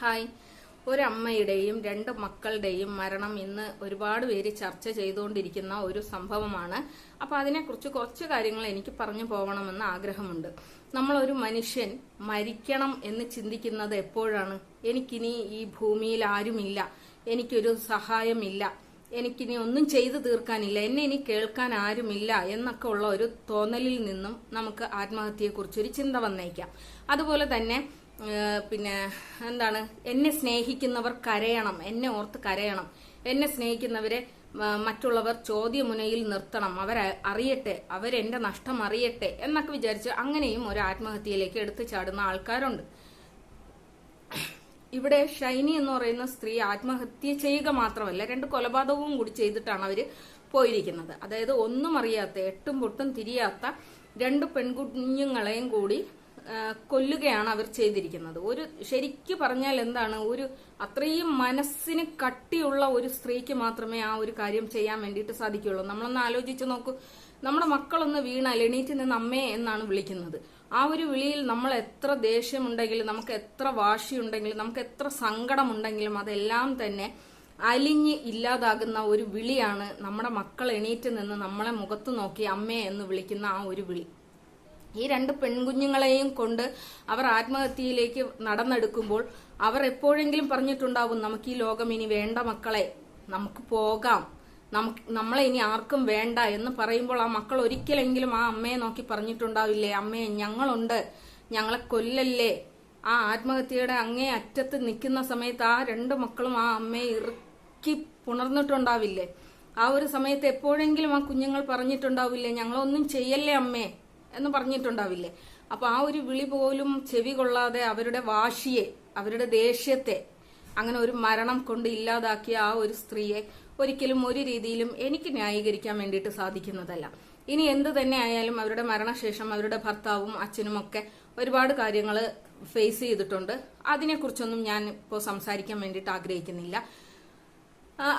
Hi. ഒരമ്മയുടെയും രണ്ട് മക്കളുടെയും മരണം ഇന്ന് ഒരുപാട് പേര് ചർച്ച ചെയ്തുകൊണ്ടിരിക്കുന്ന ഒരു സംഭവമാണ്. അപ്പൊ അതിനെക്കുറിച്ച് കുറച്ച് കാര്യങ്ങൾ എനിക്ക് പറഞ്ഞു പോകണമെന്ന് ആഗ്രഹമുണ്ട്. നമ്മളൊരു മനുഷ്യൻ മരിക്കണം എന്ന് ചിന്തിക്കുന്നത് എപ്പോഴാണ്? എനിക്കിനി ഈ ഭൂമിയിൽ ആരുമില്ല, എനിക്കൊരു സഹായമില്ല, എനിക്കിനി ഒന്നും ചെയ്തു തീർക്കാനില്ല, എന്നെ ഇനി കേൾക്കാൻ ആരുമില്ല എന്നൊക്കെ ഉള്ള ഒരു തോന്നലിൽ നിന്നും നമുക്ക് ആത്മഹത്യയെക്കുറിച്ചൊരു ചിന്ത വന്നേക്കാം. അതുപോലെ തന്നെ എന്നെ സ്നേഹിക്കുന്നവർ കരയണം, എന്നെ ഓർത്ത് കരയണം, എന്നെ സ്നേഹിക്കുന്നവരെ മറ്റുള്ളവർ ചോദ്യമുനയിൽ നിർത്തണം, അറിയട്ടെ, അവരെന്റെ നഷ്ടം അറിയട്ടെ എന്നൊക്കെ വിചാരിച്ച് അങ്ങനെയും ഒരു ആത്മഹത്യയിലേക്ക് എടുത്തു ചാടുന്ന ആൾക്കാരുണ്ട്. ഇവിടെ ഷൈനി എന്ന് പറയുന്ന സ്ത്രീ ആത്മഹത്യ ചെയ്യുക മാത്രമല്ല, 2 കൊലപാതകവും കൂടി ചെയ്തിട്ടാണ് അവര് പോയിരിക്കുന്നത്. അതായത് ഒന്നും അറിയാത്ത, എട്ടും പൊട്ടും തിരിയാത്ത 2 പെൺകുഞ്ഞുങ്ങളെയും കൂടി കൊല്ലുകയാണ് അവർ ചെയ്തിരിക്കുന്നത്. ശരിക്ക് പറഞ്ഞാൽ എന്താണ്, അത്രയും മനസ്സിന് കട്ടിയുള്ള ഒരു സ്ത്രീക്ക് മാത്രമേ ആ ഒരു കാര്യം ചെയ്യാൻ വേണ്ടിയിട്ട് സാധിക്കുള്ളൂ. നമ്മളൊന്ന് ആലോചിച്ച് നോക്കൂ. നമ്മുടെ മക്കളൊന്ന് വീണാൽ എണീറ്റ് നിന്ന് അമ്മേ എന്നാണ് വിളിക്കുന്നത്. ആ ഒരു വിളിയിൽ നമ്മൾ എത്ര ദേഷ്യമുണ്ടെങ്കിലും, നമുക്ക് എത്ര വാശിയുണ്ടെങ്കിലും, നമുക്ക് എത്ര സങ്കടമുണ്ടെങ്കിലും അതെല്ലാം തന്നെ അലിഞ്ഞ് ഇല്ലാതാകുന്ന ഒരു വിളിയാണ് നമ്മുടെ മക്കൾ എണീറ്റ് നിന്ന് നമ്മളെ മുഖത്ത് നോക്കി അമ്മേ എന്ന് വിളിക്കുന്ന ആ ഒരു വിളി. ഈ 2 പെൺകുഞ്ഞുങ്ങളെയും കൊണ്ട് അവർ ആത്മഹത്യയിലേക്ക് നടന്നെടുക്കുമ്പോൾ അവർ എപ്പോഴെങ്കിലും പറഞ്ഞിട്ടുണ്ടാവും, നമുക്ക് ഈ ലോകം ഇനി വേണ്ട മക്കളെ, നമുക്ക് പോകാം, നമ്മളെ ഇനി ആർക്കും വേണ്ട എന്ന് പറയുമ്പോൾ ആ മക്കൾ ഒരിക്കലെങ്കിലും ആ അമ്മയെ നോക്കി പറഞ്ഞിട്ടുണ്ടാവില്ലേ, അമ്മേ ഞങ്ങളുണ്ട്, ഞങ്ങളെ കൊല്ലല്ലേ. ആ ആത്മഹത്യയുടെ അങ്ങേ അറ്റത്ത് നിൽക്കുന്ന സമയത്ത് ആ 2 മക്കളും ആ അമ്മയെ ഇറുക്കി പുണർന്നിട്ടുണ്ടാവില്ലേ? ആ ഒരു സമയത്ത് എപ്പോഴെങ്കിലും ആ കുഞ്ഞുങ്ങൾ പറഞ്ഞിട്ടുണ്ടാവില്ലേ, ഞങ്ങളൊന്നും ചെയ്യല്ലേ അമ്മേ എന്ന് പറഞ്ഞിട്ടുണ്ടാവില്ലേ? അപ്പൊ ആ ഒരു വിളി പോലും ചെവി കൊള്ളാതെ അവരുടെ വാശിയെ, അവരുടെ ദേഷ്യത്തെ അങ്ങനെ ഒരു മരണം കൊണ്ട് ഇല്ലാതാക്കിയ ആ ഒരു സ്ത്രീയെ ഒരിക്കലും ഒരു രീതിയിലും എനിക്ക് ന്യായീകരിക്കാൻ വേണ്ടിയിട്ട് സാധിക്കുന്നതല്ല. ഇനി എന്ത് തന്നെ ആയാലും അവരുടെ മരണശേഷം അവരുടെ ഭർത്താവും അച്ഛനും ഒക്കെ ഒരുപാട് കാര്യങ്ങൾ ഫേസ് ചെയ്തിട്ടുണ്ട്. അതിനെക്കുറിച്ചൊന്നും ഞാൻ ഇപ്പോൾ സംസാരിക്കാൻ വേണ്ടിയിട്ട് ആഗ്രഹിക്കുന്നില്ല.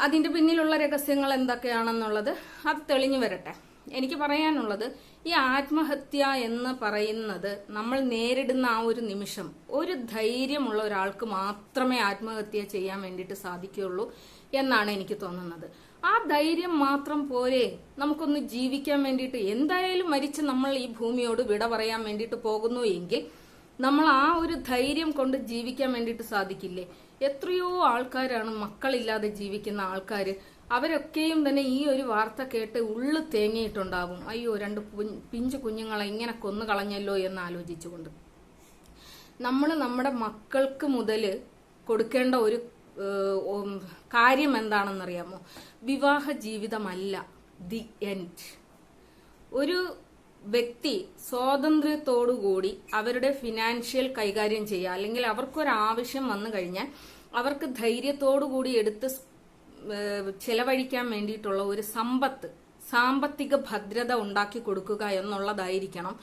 അതിന്റെ പിന്നിലുള്ള രഹസ്യങ്ങൾ എന്തൊക്കെയാണെന്നുള്ളത് അത് തെളിഞ്ഞു വരട്ടെ. എനിക്ക് പറയാനുള്ളത്, ഈ ആത്മഹത്യ എന്ന് പറയുന്നത് നമ്മൾ നേരിടുന്ന ആ ഒരു നിമിഷം, ഒരു ധൈര്യമുള്ള ഒരാൾക്ക് മാത്രമേ ആത്മഹത്യ ചെയ്യാൻ വേണ്ടിയിട്ട് സാധിക്കുകയുള്ളൂ എന്നാണ് എനിക്ക് തോന്നുന്നത്. ആ ധൈര്യം മാത്രം പോരെ നമുക്കൊന്ന് ജീവിക്കാൻ വേണ്ടിയിട്ട്? എന്തായാലും മരിച്ച് നമ്മൾ ഈ ഭൂമിയോട് വിട പറയാൻ വേണ്ടിയിട്ട് പോകുന്നു എങ്കിൽ നമ്മൾ ആ ഒരു ധൈര്യം കൊണ്ട് ജീവിക്കാൻ വേണ്ടിയിട്ട് സാധിക്കില്ലേ? എത്രയോ ആൾക്കാരാണ് മക്കളില്ലാതെ ജീവിക്കുന്ന ആൾക്കാര്. അവരൊക്കെയും തന്നെ ഈ ഒരു വാർത്ത കേട്ട് ഉള്ളു തേങ്ങിയിട്ടുണ്ടാവും. അയ്യോ, 2 പിഞ്ചു കുഞ്ഞുങ്ങളെ ഇങ്ങനെ കൊന്നു കളഞ്ഞല്ലോ എന്ന് ആലോചിച്ചുകൊണ്ട്. നമ്മൾ നമ്മുടെ മക്കൾക്ക് മുതൽ കൊടുക്കേണ്ട ഒരു കാര്യം എന്താണെന്നറിയാമോ? വിവാഹ ജീവിതമല്ല ദി എൻഡ്. ഒരു വ്യക്തി സ്വാതന്ത്ര്യത്തോടുകൂടി അവരുടെ ഫിനാൻഷ്യൽ കൈകാര്യം ചെയ്യുക, അല്ലെങ്കിൽ അവർക്കൊരാവശ്യം വന്നു കഴിഞ്ഞാൽ അവർക്ക് ധൈര്യത്തോടുകൂടി എടുത്ത് ചെലവഴിക്കാൻ വേണ്ടിയിട്ടുള്ള ഒരു സാമ്പത്തിക ഭദ്രത ഉണ്ടാക്കി കൊടുക്കുക എന്നുള്ളതായിരിക്കണം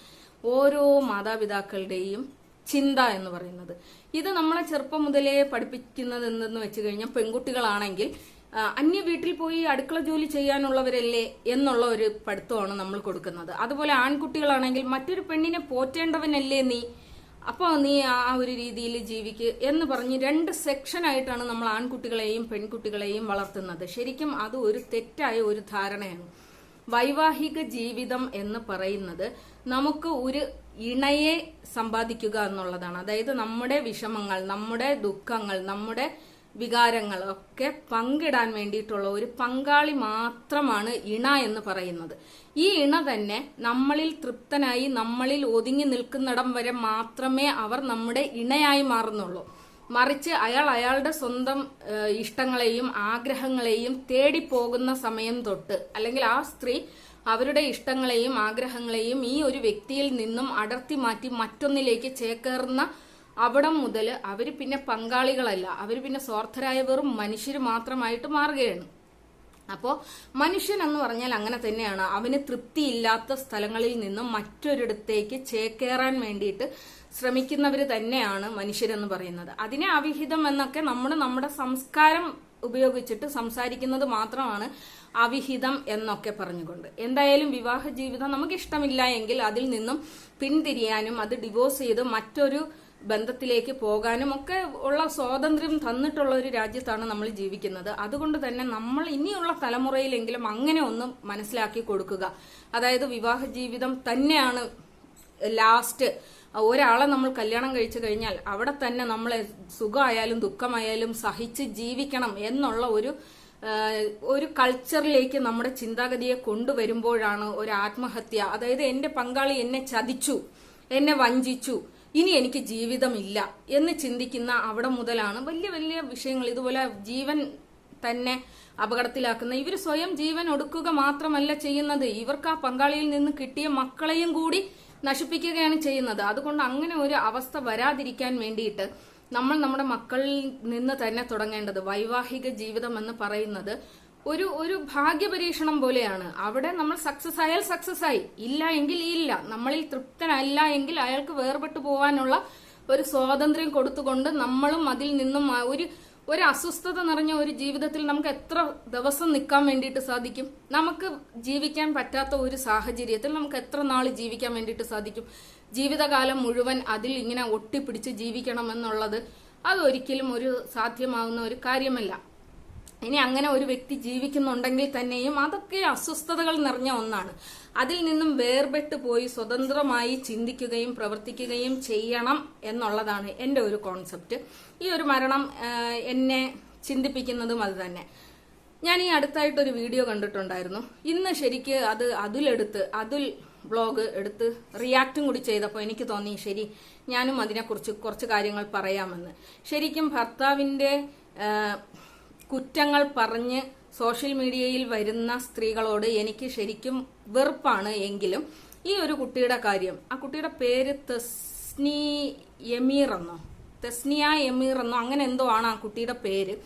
ഓരോ മാതാപിതാക്കളുടെയും ചിന്ത എന്ന് പറയുന്നത്. ഇത് നമ്മളെ ചെറുപ്പം മുതലേ പഠിപ്പിക്കുന്നത് എന്തെന്ന് വെച്ച് കഴിഞ്ഞാൽ, പെൺകുട്ടികളാണെങ്കിൽ അന്യ വീട്ടിൽ പോയി അടുക്കള ജോലി ചെയ്യാനുള്ളവരല്ലേ എന്നുള്ള ഒരു പഠിത്തമാണ് നമ്മൾ കൊടുക്കുന്നത്. അതുപോലെ ആൺകുട്ടികളാണെങ്കിൽ മറ്റൊരു പെണ്ണിനെ പോറ്റേണ്ടവനല്ലേ നീ, അപ്പൊ നീ ആ ഒരു രീതിയിൽ ജീവിക്ക് എന്ന് പറഞ്ഞ് 2 സെക്ഷനായിട്ടാണ് നമ്മൾ ആൺകുട്ടികളെയും പെൺകുട്ടികളെയും വളർത്തുന്നത്. ശരിക്കും അത് ഒരു തെറ്റായ ഒരു ധാരണയാണ്. വൈവാഹിക ജീവിതം എന്ന് പറയുന്നത് നമുക്ക് ഒരു ഇണയെ സമ്പാദിക്കുക എന്നുള്ളതാണ്. അതായത് നമ്മുടെ വിഷമങ്ങൾ, നമ്മുടെ ദുഃഖങ്ങൾ, നമ്മുടെ വികാരങ്ങൾ ഒക്കെ പങ്കിടാൻ വേണ്ടിയിട്ടുള്ള ഒരു പങ്കാളി മാത്രമാണ് ഇണ എന്ന് പറയുന്നത്. ഈ ഇണ തന്നെ നമ്മളിൽ തൃപ്തനായി, നമ്മളിൽ ഒതുങ്ങി നിൽക്കുന്നിടം വരെ മാത്രമേ അവർ നമ്മുടെ ഇണയായി മാറുന്നുള്ളൂ. മറിച്ച് അയാളുടെ സ്വന്തം ഇഷ്ടങ്ങളെയും ആഗ്രഹങ്ങളെയും തേടിപ്പോകുന്ന സമയം തൊട്ട്, അല്ലെങ്കിൽ ആ സ്ത്രീ അവരുടെ ഇഷ്ടങ്ങളെയും ആഗ്രഹങ്ങളെയും ഈ ഒരു വ്യക്തിയിൽ നിന്നും അടർത്തി മാറ്റി മറ്റൊന്നിലേക്ക് ചേക്കേറുന്ന അവിടം മുതൽ അവര് പിന്നെ പങ്കാളികളല്ല, അവര് പിന്നെ സ്വാർത്ഥരായ വെറും മനുഷ്യര് മാത്രമായിട്ട് മാറുകയാണ്. അപ്പോ മനുഷ്യൻ എന്ന് പറഞ്ഞാൽ അങ്ങനെ തന്നെയാണ്. അവന് തൃപ്തിയില്ലാത്ത സ്ഥലങ്ങളിൽ നിന്നും മറ്റൊരിടത്തേക്ക് ചേക്കേറാൻ വേണ്ടിയിട്ട് ശ്രമിക്കുന്നവര് തന്നെയാണ് മനുഷ്യരെന്ന് പറയുന്നത്. അതിനെ അവിഹിതം എന്നൊക്കെ നമ്മുടെ സംസ്കാരം ഉപയോഗിച്ചിട്ട് സംസാരിക്കുന്നത് മാത്രമാണ് അവിഹിതം എന്നൊക്കെ പറഞ്ഞുകൊണ്ട്. എന്തായാലും വിവാഹ ജീവിതം നമുക്ക് ഇഷ്ടമില്ല എങ്കിൽ അതിൽ നിന്നും പിന്തിരിയാനും അത് ഡിവോഴ്സ് ചെയ്ത് മറ്റൊരു ബന്ധത്തിലേക്ക് പോകാനും ഒക്കെ ഉള്ള സ്വാതന്ത്ര്യം തന്നിട്ടുള്ള ഒരു രാജ്യത്താണ് നമ്മൾ ജീവിക്കുന്നത്. അതുകൊണ്ട് തന്നെ നമ്മൾ ഇനിയുള്ള തലമുറയിലെങ്കിലും അങ്ങനെ ഒന്ന് മനസ്സിലാക്കി കൊടുക്കുക. അതായത് വിവാഹ ജീവിതം തന്നെയാണ് ലാസ്റ്റ്. ഒരാളെ നമ്മൾ കല്യാണം കഴിച്ചു കഴിഞ്ഞാൽ അവിടെ തന്നെ നമ്മളെ സുഖമായാലും ദുഃഖമായാലും സഹിച്ച് ജീവിക്കണം എന്നുള്ള ഒരു കൾച്ചറിലേക്ക് നമ്മുടെ ചിന്താഗതിയെ കൊണ്ടുവരുമ്പോഴാണ് ഒരു ആത്മഹത്യ, അതായത് എന്റെ പങ്കാളി എന്നെ ചതിച്ചു, എന്നെ വഞ്ചിച്ചു, ഇനി എനിക്ക് ജീവിതമില്ല എന്ന് ചിന്തിക്കുന്ന അവിടെ മുതലാണ് വലിയ വലിയ വിഷയങ്ങൾ ഇതുപോലെ ജീവൻ തന്നെ അപകടത്തിലാക്കുന്ന. ഇവർ സ്വയം ജീവൻ ഒടുക്കുക മാത്രമല്ല ചെയ്യുന്നത്, ഇവർക്ക് ആ പങ്കാളിയിൽ നിന്ന് കിട്ടിയ മക്കളെയും കൂടി നശിപ്പിക്കുകയാണ് ചെയ്യുന്നത്. അതുകൊണ്ട് അങ്ങനെ ഒരു അവസ്ഥ വരാതിരിക്കാൻ വേണ്ടിയിട്ട് നമ്മൾ നമ്മുടെ മക്കളിൽ നിന്ന് തന്നെ തുടങ്ങേണ്ടത്. വൈവാഹിക ജീവിതം എന്ന് പറയുന്നത് ഒരു ഭാഗ്യപരീക്ഷണം പോലെയാണ്. അവിടെ നമ്മൾ സക്സസ് ആയാൽ സക്സസ് ആയി, ഇല്ല എങ്കിൽ ഇല്ല. നമ്മളിൽ തൃപ്തനല്ല എങ്കിൽ അയാൾക്ക് വേർപെട്ടു പോകാനുള്ള ഒരു സ്വാതന്ത്ര്യം കൊടുത്തുകൊണ്ട് നമ്മളും അതിൽ നിന്നും ഒരു അസ്വസ്ഥത നിറഞ്ഞ ഒരു ജീവിതത്തിൽ നമുക്ക് എത്ര ദിവസം നിൽക്കാൻ വേണ്ടിയിട്ട് സാധിക്കും? നമുക്ക് ജീവിക്കാൻ പറ്റാത്ത ഒരു സാഹചര്യത്തിൽ നമുക്ക് എത്ര നാൾ ജീവിക്കാൻ വേണ്ടിയിട്ട് സാധിക്കും? ജീവിതകാലം മുഴുവൻ അതിൽ ഇങ്ങനെ ഒട്ടിപ്പിടിച്ച് ജീവിക്കണമെന്നുള്ളത് അതൊരിക്കലും ഒരു സാധ്യമാവുന്ന ഒരു കാര്യമല്ല. ഇനി അങ്ങനെ ഒരു വ്യക്തി ജീവിക്കുന്നുണ്ടെങ്കിൽ തന്നെയും അതൊക്കെ അസ്വസ്ഥതകൾ നിറഞ്ഞ ഒന്നാണ്. അതിൽ നിന്നും വേർപെട്ട് പോയി സ്വതന്ത്രമായി ചിന്തിക്കുകയും പ്രവർത്തിക്കുകയും ചെയ്യണം എന്നുള്ളതാണ് എൻ്റെ ഒരു കോൺസെപ്റ്റ്. ഈ ഒരു മരണം എന്നെ ചിന്തിപ്പിക്കുന്നതും അത് തന്നെ. ഞാൻ ഈ അടുത്തായിട്ടൊരു വീഡിയോ കണ്ടിട്ടുണ്ടായിരുന്നു. ഇന്ന് ശരിക്ക് അതുൽ വ്ളോഗ് എടുത്ത് റിയാക്റ്റും കൂടി ചെയ്തപ്പോൾ എനിക്ക് തോന്നി ശരി ഞാനും അതിനെക്കുറിച്ച് കുറച്ച് കാര്യങ്ങൾ പറയാമെന്ന്. ശരിക്കും ഭർത്താവിന്റെ കുറ്റങ്ങൾ പറഞ്ഞ് സോഷ്യൽ മീഡിയയിൽ വരുന്ന സ്ത്രീകളോട് എനിക്ക് ശരിക്കും വെറുപ്പാണ്. എങ്കിലും ഈ ഒരു കുട്ടിയുടെ കാര്യം, ആ കുട്ടിയുടെ പേര് തെസ്നിയ എമീർ എന്നോ അങ്ങനെ എന്തോ ആണ് ആ കുട്ടിയുടെ പേര്.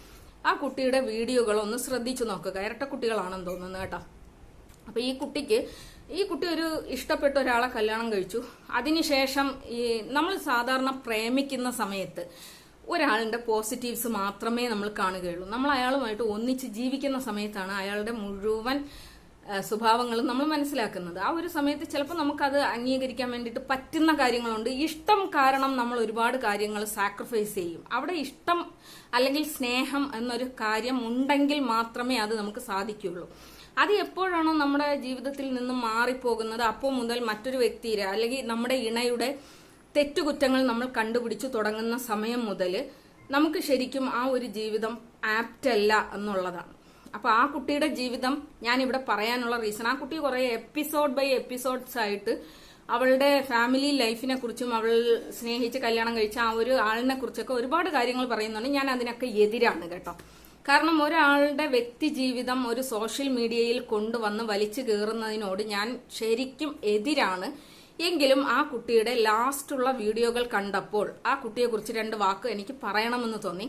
ആ കുട്ടിയുടെ വീഡിയോകളൊന്ന് ശ്രദ്ധിച്ചു നോക്കുക. ഇരട്ട കുട്ടികളാണെന്ന് തോന്നുന്നു കേട്ടോ. അപ്പൊ ഈ കുട്ടി ഒരു ഇഷ്ടപ്പെട്ട ഒരാളെ കല്യാണം കഴിച്ചു. അതിനുശേഷം നമ്മൾ സാധാരണ പ്രേമിക്കുന്ന സമയത്ത് ഒരാളുടെ പോസിറ്റീവ്സ് മാത്രമേ നമ്മൾ കാണുകയുള്ളൂ. നമ്മൾ അയാളുമായിട്ട് ഒന്നിച്ച് ജീവിക്കുന്ന സമയത്താണ് അയാളുടെ മുഴുവൻ സ്വഭാവങ്ങളും നമ്മൾ മനസ്സിലാക്കുന്നത്. ആ ഒരു സമയത്ത് ചിലപ്പോൾ നമുക്കത് അംഗീകരിക്കാൻ വേണ്ടിയിട്ട് പറ്റുന്ന കാര്യങ്ങളുണ്ട്. ഇഷ്ടം കാരണം നമ്മൾ ഒരുപാട് കാര്യങ്ങൾ സാക്രിഫൈസ് ചെയ്യും. അവിടെ ഇഷ്ടം അല്ലെങ്കിൽ സ്നേഹം എന്നൊരു കാര്യം ഉണ്ടെങ്കിൽ മാത്രമേ അത് നമുക്ക് സാധിക്കുകയുള്ളൂ. അത് എപ്പോഴാണോ നമ്മുടെ ജീവിതത്തിൽ നിന്നും മാറിപ്പോകുന്നത് അപ്പോൾ മുതൽ മറ്റൊരു വ്യക്തിയുടെ അല്ലെങ്കിൽ നമ്മുടെ ഇണയുടെ തെറ്റുകുറ്റങ്ങൾ നമ്മൾ കണ്ടുപിടിച്ചു തുടങ്ങുന്ന സമയം മുതൽ നമുക്ക് ശരിക്കും ആ ഒരു ജീവിതം ആപ്റ്റ് അല്ല എന്നുള്ളതാണ്. അപ്പൊ ആ കുട്ടിയുടെ ജീവിതം ഞാൻ ഇവിടെ പറയാനുള്ള റീസൺ, ആ കുട്ടി കുറെ എപ്പിസോഡ് ബൈ എപ്പിസോഡ്സ് ആയിട്ട് അവളുടെ ഫാമിലി ലൈഫിനെ കുറിച്ചും അവൾ സ്നേഹിച്ച് കല്യാണം കഴിച്ച ആ ഒരു ആളിനെ കുറിച്ചൊക്കെ ഒരുപാട് കാര്യങ്ങൾ പറയുന്നുണ്ട്. ഞാൻ അതിനൊക്കെ എതിരാണ് കേട്ടോ. കാരണം ഒരാളുടെ വ്യക്തി ജീവിതം ഒരു സോഷ്യൽ മീഡിയയിൽ കൊണ്ടുവന്ന് വലിച്ചു കയറുന്നതിനോട് ഞാൻ ശരിക്കും എതിരാണ്. എങ്കിലും ആ കുട്ടിയുടെ ലാസ്റ്റുള്ള വീഡിയോകൾ കണ്ടപ്പോൾ ആ കുട്ടിയെ കുറിച്ച് 2 വാക്ക് എനിക്ക് പറയണമെന്ന് തോന്നി.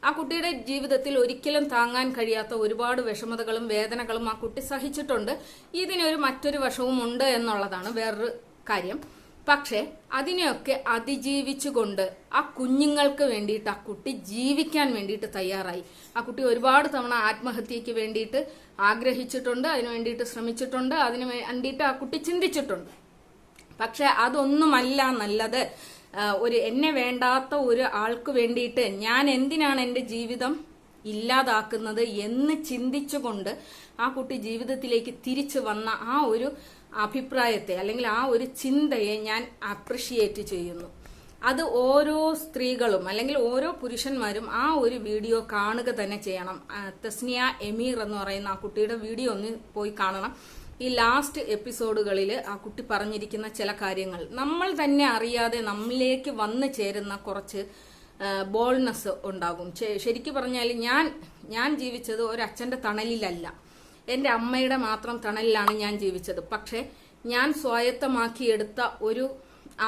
ആ കുട്ടിയുടെ ജീവിതത്തിൽ ഒരിക്കലും താങ്ങാൻ കഴിയാത്ത ഒരുപാട് വിഷമതകളും വേദനകളും ആ കുട്ടി സഹിച്ചിട്ടുണ്ട്. ഇതിനൊരു മറ്റൊരു വശവും ഉണ്ട് എന്നുള്ളതാണ് വേറൊരു കാര്യം. പക്ഷെ അതിനെയൊക്കെ അതിജീവിച്ചുകൊണ്ട് ആ കുഞ്ഞുങ്ങൾക്ക് വേണ്ടിയിട്ട് ആ കുട്ടി ജീവിക്കാൻ വേണ്ടിയിട്ട് തയ്യാറായി. ആ കുട്ടി ഒരുപാട് തവണ ആത്മഹത്യക്ക് വേണ്ടിയിട്ട് ആഗ്രഹിച്ചിട്ടുണ്ട്, അതിനു വേണ്ടിയിട്ട് ശ്രമിച്ചിട്ടുണ്ട്, അതിനു വേണ്ടിയിട്ട് ആ കുട്ടി ചിന്തിച്ചിട്ടുണ്ട്. പക്ഷെ അതൊന്നുമല്ല നല്ലത്. എന്നെ വേണ്ടാത്ത ഒരു ആൾക്ക് വേണ്ടിയിട്ട് ഞാൻ എന്തിനാണ് എൻ്റെ ജീവിതം ഇല്ലാതാക്കുന്നത് എന്ന് ചിന്തിച്ചുകൊണ്ട് ആ കുട്ടി ജീവിതത്തിലേക്ക് തിരിച്ചു വന്ന ആ ഒരു അഭിപ്രായത്തെ അല്ലെങ്കിൽ ആ ഒരു ചിന്തയെ ഞാൻ അപ്രിഷിയേറ്റ് ചെയ്യുന്നു. അത് ഓരോ സ്ത്രീകളും അല്ലെങ്കിൽ ഓരോ പുരുഷന്മാരും ആ ഒരു വീഡിയോ കാണുക തന്നെ ചെയ്യണം. തെസ്നിയ എമീർ എന്ന് പറയുന്ന ആ കുട്ടിയുടെ വീഡിയോ ഒന്ന് പോയി കാണണം. ഈ ലാസ്റ്റ് എപ്പിസോഡുകളിൽ ആ കുട്ടി പറഞ്ഞിരിക്കുന്ന ചില കാര്യങ്ങൾ നമ്മൾ തന്നെ അറിയാതെ നമ്മിലേക്ക് വന്നു ചേരുന്ന കുറച്ച് ബോൾനെസ് ഉണ്ടാകും. ശരിക്കും പറഞ്ഞാൽ ഞാൻ ജീവിച്ചത് ഒരച്ഛൻ്റെ തണലിലല്ല, എൻ്റെ അമ്മയുടെ മാത്രം തണലിലാണ് ഞാൻ ജീവിച്ചത്. പക്ഷെ ഞാൻ സ്വായത്തമാക്കിയെടുത്ത ഒരു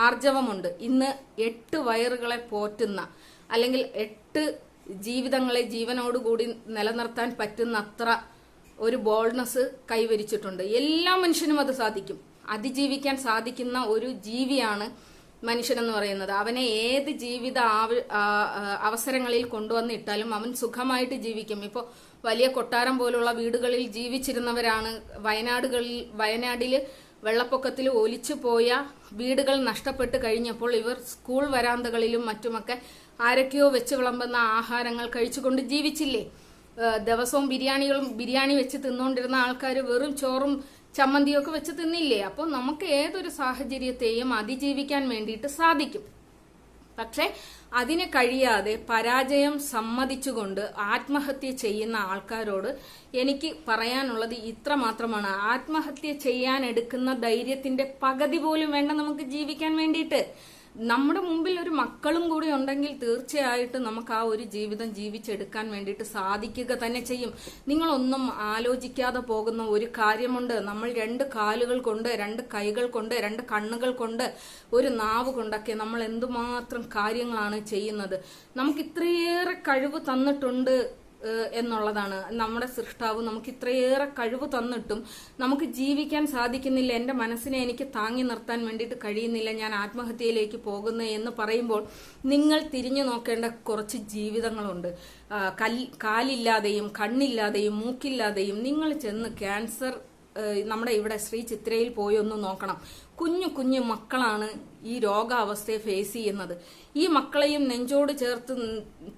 ആർജവമുണ്ട്. ഇന്ന് 8 വയറുകളെ പോറ്റുന്ന അല്ലെങ്കിൽ 8 ജീവിതങ്ങളെ ജീവനോടുകൂടി നിലനിർത്താൻ പറ്റുന്നത്ര ഒരു ബോൾഡ്നെസ് കൈവരിച്ചിട്ടുണ്ട്. എല്ലാ മനുഷ്യനും അത് സാധിക്കും. അതിജീവിക്കാൻ സാധിക്കുന്ന ഒരു ജീവിയാണ് മനുഷ്യനെന്ന് പറയുന്നത്. അവനെ ഏത് ജീവിത അവസരങ്ങളിൽ കൊണ്ടുവന്നിട്ടാലും അവൻ സുഖമായിട്ട് ജീവിക്കും. ഇപ്പോൾ വലിയ കൊട്ടാരം പോലുള്ള വീടുകളിൽ ജീവിച്ചിരുന്നവരാണ് വയനാടിൽ വെള്ളപ്പൊക്കത്തിൽ ഒലിച്ചു പോയ വീടുകൾ നഷ്ടപ്പെട്ട് കഴിഞ്ഞപ്പോൾ ഇവർ സ്കൂൾ വരാന്തകളിലും മറ്റുമൊക്കെ ആരൊക്കെയോ വെച്ച് വിളമ്പുന്ന ആഹാരങ്ങൾ കഴിച്ചുകൊണ്ട് ജീവിച്ചില്ലേ? ദിവസവും ബിരിയാണി വെച്ച് തിന്നുകൊണ്ടിരുന്ന ആൾക്കാർ വെറും ചോറും ചമ്മന്തിയൊക്കെ വെച്ച് തിന്നില്ലേ? അപ്പോൾ നമുക്ക് ഏതൊരു സാഹചര്യത്തെയും അതിജീവിക്കാൻ വേണ്ടിയിട്ട് സാധിക്കും. പക്ഷെ അതിന് കഴിയാതെ പരാജയം സമ്മതിച്ചുകൊണ്ട് ആത്മഹത്യ ചെയ്യുന്ന ആൾക്കാരോട് എനിക്ക് പറയാനുള്ളത് ഇത്ര മാത്രമാണ്. ആത്മഹത്യ ചെയ്യാൻ എടുക്കുന്ന ധൈര്യത്തിന്റെ പകുതി പോലും വേണ്ട നമുക്ക് ജീവിക്കാൻ വേണ്ടിയിട്ട്. നമ്മുടെ മുമ്പിൽ ഒരു മക്കളും കൂടി ഉണ്ടെങ്കിൽ തീർച്ചയായിട്ടും നമുക്ക് ആ ഒരു ജീവിതം ജീവിച്ചെടുക്കാൻ വേണ്ടിയിട്ട് സാധിക്കുക തന്നെ ചെയ്യും. നിങ്ങളൊന്നും ആലോചിക്കാതെ പോകുന്ന ഒരു കാര്യമുണ്ട്. നമ്മൾ 2 കാലുകൾ കൊണ്ട്, 2 കൈകൾ കൊണ്ട്, 2 കണ്ണുകൾ കൊണ്ട്, ഒരു നാവ് കൊണ്ടൊക്കെ നമ്മൾ എന്തുമാത്രം കാര്യങ്ങളാണ് ചെയ്യുന്നത്. നമുക്ക് ഇത്രയേറെ കഴിവ് തന്നിട്ടുണ്ട് എന്നുള്ളതാണ്. നമ്മുടെ സൃഷ്ടാവ് നമുക്ക് ഇത്രയേറെ കഴിവ് തന്നിട്ടും നമുക്ക് ജീവിക്കാൻ സാധിക്കുന്നില്ല. എൻ്റെ മനസ്സിനെ എനിക്ക് താങ്ങി നിർത്താൻ വേണ്ടിയിട്ട് കഴിയുന്നില്ല, ഞാൻ ആത്മഹത്യയിലേക്ക് പോകുന്നു എന്ന് പറയുമ്പോൾ നിങ്ങൾ തിരിഞ്ഞു നോക്കേണ്ട കുറച്ച് ജീവിതങ്ങളുണ്ട്. കാലില്ലാതെയും കണ്ണില്ലാതെയും മൂക്കില്ലാതെയും നിങ്ങൾ ചെന്ന് ക്യാൻസർ നമ്മുടെ ഇവിടെ ശ്രീ ചിത്രയിൽ പോയി ഒന്ന് നോക്കണം. കുഞ്ഞു മക്കളാണ് ഈ രോഗാവസ്ഥയെ ഫേസ് ചെയ്യുന്നത്. ഈ മക്കളെയും നെഞ്ചോട് ചേർത്ത്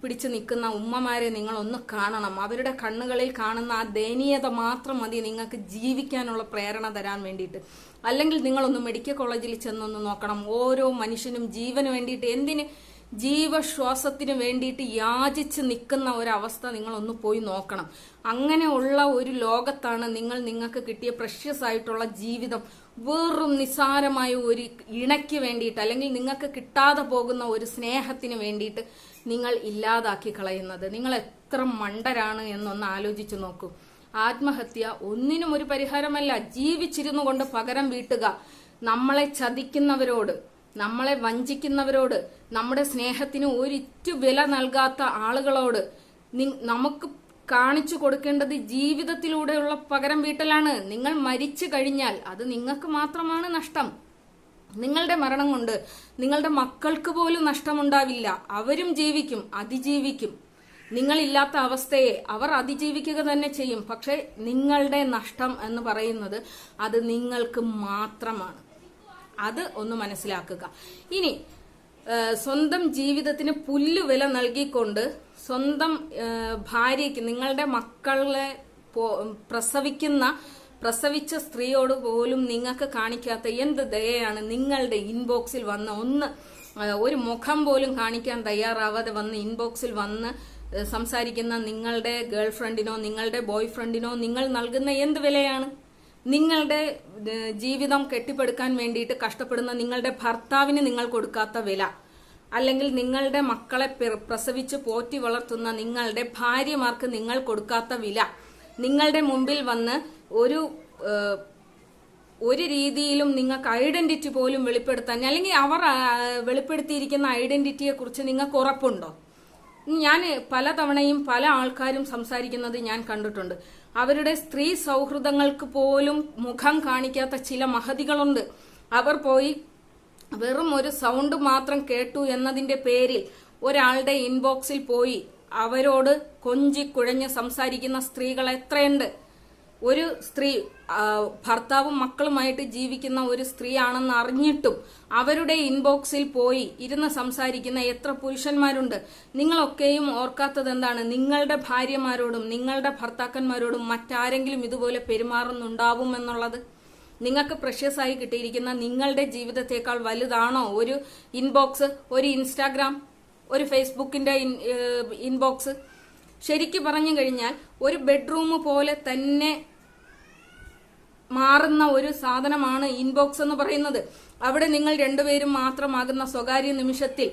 പിടിച്ചു നിൽക്കുന്ന ഉമ്മമാരെ നിങ്ങൾ ഒന്ന് കാണണം. അവരുടെ കണ്ണുകളിൽ കാണുന്ന ആ ദയനീയത മാത്രം മതി നിങ്ങൾക്ക് ജീവിക്കാനുള്ള പ്രേരണ തരാൻ വേണ്ടിയിട്ട്. അല്ലെങ്കിൽ നിങ്ങളൊന്ന് മെഡിക്കൽ കോളേജിൽ ചെന്നൊന്ന് നോക്കണം. ഓരോ മനുഷ്യനും ജീവന് വേണ്ടിയിട്ട്, എന്തിന്, ജീവശ്വാസത്തിന് വേണ്ടിയിട്ട് യാചിച്ച് നിൽക്കുന്ന ഒരവസ്ഥ നിങ്ങളൊന്ന് പോയി നോക്കണം. അങ്ങനെയുള്ള ഒരു ലോകത്താണ് നിങ്ങൾക്ക് കിട്ടിയ പ്രഷ്യസ് ആയിട്ടുള്ള ജീവിതം വെറും നിസ്സാരമായ ഒരു ഇണയ്ക്ക് വേണ്ടിയിട്ട്, അല്ലെങ്കിൽ നിങ്ങൾക്ക് കിട്ടാതെ പോകുന്ന ഒരു സ്നേഹത്തിന് വേണ്ടിയിട്ട് നിങ്ങൾ ഇല്ലാതാക്കി കളയുന്നത്. നിങ്ങൾ എത്ര മണ്ടരാണ് എന്നൊന്ന് ആലോചിച്ചു നോക്കൂ. ആത്മഹത്യ ഒന്നിനും ഒരു പരിഹാരമല്ല. ജീവിച്ചിരുന്നു കൊണ്ട് പകരം വീട്ടുക. നമ്മളെ ചതിക്കുന്നവരോട്, നമ്മളെ വഞ്ചിക്കുന്നവരോട്, നമ്മുടെ സ്നേഹത്തിന് ഒരിറ്റു വില നൽകാത്ത ആളുകളോട് നമുക്ക് കാണിച്ചു കൊടുക്കേണ്ടത് ജീവിതത്തിലൂടെയുള്ള പകരം വീട്ടലാണ്. നിങ്ങൾ മരിച്ചു കഴിഞ്ഞാൽ അത് നിങ്ങൾക്ക് മാത്രമാണ് നഷ്ടം. നിങ്ങളുടെ മരണം കൊണ്ട് നിങ്ങളുടെ മക്കൾക്ക് പോലും നഷ്ടമുണ്ടാവില്ല. അവരും ജീവിക്കും, അതിജീവിക്കും. നിങ്ങളില്ലാത്ത അവസ്ഥയെ അവർ അതിജീവിക്കുക തന്നെ ചെയ്യും. പക്ഷെ നിങ്ങളുടെ നഷ്ടം എന്ന് പറയുന്നത് അത് നിങ്ങൾക്ക് മാത്രമാണ്. അത് ഒന്ന് മനസ്സിലാക്കുക. ഇനി സ്വന്തം ജീവിതത്തിന് പുല്ലുവില നൽകിക്കൊണ്ട് സ്വന്തം ഭാര്യയ്ക്ക്, നിങ്ങളുടെ മക്കളെ പ്രസവിച്ച സ്ത്രീയോട് പോലും നിങ്ങൾക്ക് കാണിക്കാത്ത എന്ത് ദയയാണ് നിങ്ങളുടെ ഇൻബോക്സിൽ വന്ന് ഒരു മുഖം പോലും കാണിക്കാൻ തയ്യാറാവാതെ വന്ന് ഇൻബോക്സിൽ വന്ന് സംസാരിക്കുന്ന നിങ്ങളുടെ ഗേൾ ഫ്രണ്ടിനോ നിങ്ങളുടെ ബോയ് ഫ്രണ്ടിനോ നിങ്ങൾ നൽകുന്ന എന്ത് വിലയാണ്? നിങ്ങളുടെ ജീവിതം കെട്ടിപ്പടുക്കാൻ വേണ്ടിയിട്ട് കഷ്ടപ്പെടുന്ന നിങ്ങളുടെ ഭർത്താവിന് നിങ്ങൾ കൊടുക്കാത്ത വില, അല്ലെങ്കിൽ നിങ്ങളുടെ മക്കളെ പ്രസവിച്ച് പോറ്റി വളർത്തുന്ന നിങ്ങളുടെ ഭാര്യമാർക്ക് നിങ്ങൾ കൊടുക്കാത്ത വില, നിങ്ങളുടെ മുമ്പിൽ വന്ന് ഒരു രീതിയിലും നിങ്ങൾക്ക് ഐഡന്റിറ്റി പോലും വെളിപ്പെടുത്താൻ, അല്ലെങ്കിൽ അവർ വെളിപ്പെടുത്തിയിരിക്കുന്ന ഐഡന്റിറ്റിയെ കുറിച്ച് നിങ്ങൾക്ക് ഉറപ്പുണ്ടോ? ഞാൻ പലതവണയും പല ആൾക്കാരും സംസാരിക്കുന്നത് ഞാൻ കണ്ടിട്ടുണ്ട്. അവരുടെ സ്ത്രീ സൗഹൃദങ്ങൾക്ക് പോലും മുഖം കാണിക്കാത്ത ചില മഹതികളുണ്ട്. അവർ പോയി വെറും ഒരു സൗണ്ട് മാത്രം കേട്ടു എന്നതിന്റെ പേരിൽ ഒരാളുടെ ഇൻബോക്സിൽ പോയി അവരോട് കൊഞ്ചിക്കുഴഞ്ഞ് സംസാരിക്കുന്ന സ്ത്രീകൾ എത്രയുണ്ട്? ഒരു സ്ത്രീ ഭർത്താവും മക്കളുമായിട്ട് ജീവിക്കുന്ന ഒരു സ്ത്രീയാണെന്ന് അറിഞ്ഞിട്ടും അവരുടെ ഇൻബോക്സിൽ പോയി ഇരുന്ന് സംസാരിക്കുന്ന എത്ര പുരുഷന്മാരുണ്ട്? നിങ്ങളൊക്കെയും ഓർക്കാത്തത് എന്താണ്? നിങ്ങളുടെ ഭാര്യമാരോടും നിങ്ങളുടെ ഭർത്താക്കന്മാരോടും മറ്റാരെങ്കിലും ഇതുപോലെ പെരുമാറുന്നുണ്ടാവും എന്നുള്ളത്. നിങ്ങൾക്ക് പ്രഷ്യസ് ആയി കിട്ടിയിരിക്കുന്ന നിങ്ങളുടെ ജീവിതത്തെക്കാൾ വലുതാണോ ഒരു ഇൻബോക്സ്, ഒരു ഇൻസ്റ്റാഗ്രാം, ഒരു ഫേസ്ബുക്കിന്റെ ഇൻബോക്സ്? ശരിക്കും പറഞ്ഞു കഴിഞ്ഞാൽ ഒരു ബെഡ്റൂം പോലെ തന്നെ മാറുന്ന ഒരു സാധനമാണ് ഇൻബോക്സ് എന്ന് പറയുന്നത്. അവിടെ നിങ്ങൾ രണ്ടുപേരും മാത്രമാകുന്ന സ്വകാര്യ നിമിഷത്തിൽ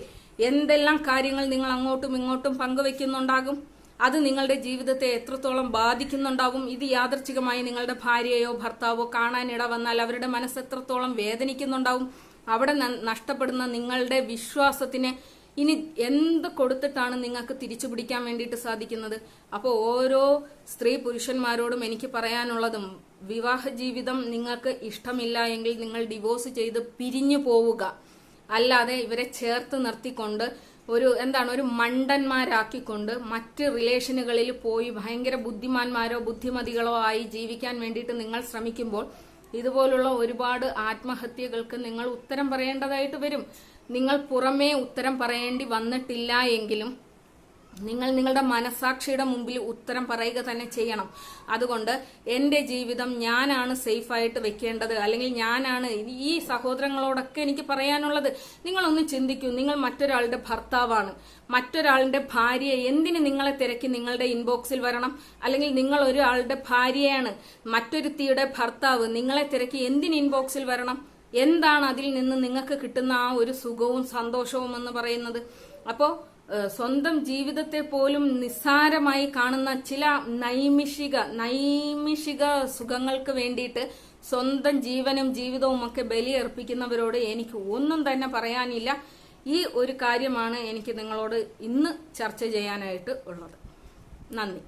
എന്തെല്ലാം കാര്യങ്ങൾ നിങ്ങൾ അങ്ങോട്ടും ഇങ്ങോട്ടും പങ്കുവെക്കുന്നുണ്ടാകും. അത് നിങ്ങളുടെ ജീവിതത്തെ എത്രത്തോളം ബാധിക്കുന്നുണ്ടാകും. ഇത് യാദർച്ഛികമായി നിങ്ങളുടെ ഭാര്യയോ ഭർത്താവോ കാണാനിട വന്നാൽ അവരുടെ മനസ്സ് എത്രത്തോളം വേദനിക്കുന്നുണ്ടാവും. അവിടെ നഷ്ടപ്പെടുന്ന നിങ്ങളുടെ വിശ്വാസത്തിന് ഇനി എന്ത് കൊടുത്തിട്ടാണ് നിങ്ങൾക്ക് തിരിച്ചു പിടിക്കാൻ വേണ്ടിയിട്ട് സാധിക്കുന്നത്? അപ്പോൾ ഓരോ സ്ത്രീ പുരുഷന്മാരോടും എനിക്ക് പറയാനുള്ളതും, വിവാഹ ജീവിതം നിങ്ങൾക്ക് ഇഷ്ടമില്ല എങ്കിൽ നിങ്ങൾ ഡിവോഴ്സ് ചെയ്ത് പിരിഞ്ഞു പോവുക. അല്ലാതെ ഇവരെ ചേർത്ത് നിർത്തിക്കൊണ്ട് ഒരു മണ്ടന്മാരാക്കിക്കൊണ്ട് മറ്റ് റിലേഷനുകളിൽ പോയി ഭയങ്കര ബുദ്ധിമാന്മാരോ ബുദ്ധിമതികളോ ആയി ജീവിക്കാൻ വേണ്ടിയിട്ട് നിങ്ങൾ ശ്രമിക്കുമ്പോൾ ഇതുപോലുള്ള ഒരുപാട് ആത്മഹത്യകൾക്ക് നിങ്ങൾ ഉത്തരം പറയേണ്ടതായിട്ട് വരും. നിങ്ങൾ പുറമേ ഉത്തരം പറയേണ്ടി വന്നിട്ടില്ല എങ്കിലും നിങ്ങൾ നിങ്ങളുടെ മനസാക്ഷിയുടെ മുമ്പിൽ ഉത്തരം പറയുക തന്നെ ചെയ്യണം. അതുകൊണ്ട് എന്റെ ജീവിതം ഞാനാണ് സേഫായിട്ട് വെക്കേണ്ടത്, അല്ലെങ്കിൽ ഞാനാണ് ഈ സഹോദരങ്ങളോടൊക്കെ എനിക്ക് പറയാനുള്ളത്, നിങ്ങളൊന്ന് ചിന്തിക്കൂ. നിങ്ങൾ മറ്റൊരാളുടെ ഭർത്താവാണ്, മറ്റൊരാളുടെ ഭാര്യയെ എന്തിന് നിങ്ങളെ തിരക്കി നിങ്ങളുടെ ഇൻബോക്സിൽ വരണം? അല്ലെങ്കിൽ നിങ്ങൾ ഒരാളുടെ ഭാര്യയാണ്, മറ്റൊരുത്തിയുടെ ഭർത്താവ് നിങ്ങളെ തിരക്കി എന്തിന് ഇൻബോക്സിൽ വരണം? എന്താണ് അതിൽ നിന്ന് നിങ്ങൾക്ക് കിട്ടുന്ന ആ ഒരു സുഖവും സന്തോഷവും എന്ന് പറയുന്നത്? അപ്പോ സ്വന്തം ജീവിതത്തെ പോലും നിസ്സാരമായി കാണുന്ന ചില നൈമിഷിക സുഖങ്ങൾക്ക് വേണ്ടിയിട്ട് സ്വന്തം ജീവനും ജീവിതവും ഒക്കെ ബലിയർപ്പിക്കുന്നവരോട് എനിക്ക് ഒന്നും തന്നെ പറയാനില്ല. ഈ ഒരു കാര്യമാണ് എനിക്ക് നിങ്ങളോട് ഇന്ന് ചർച്ച ചെയ്യാനായിട്ട് ഉള്ളത്. നന്ദി.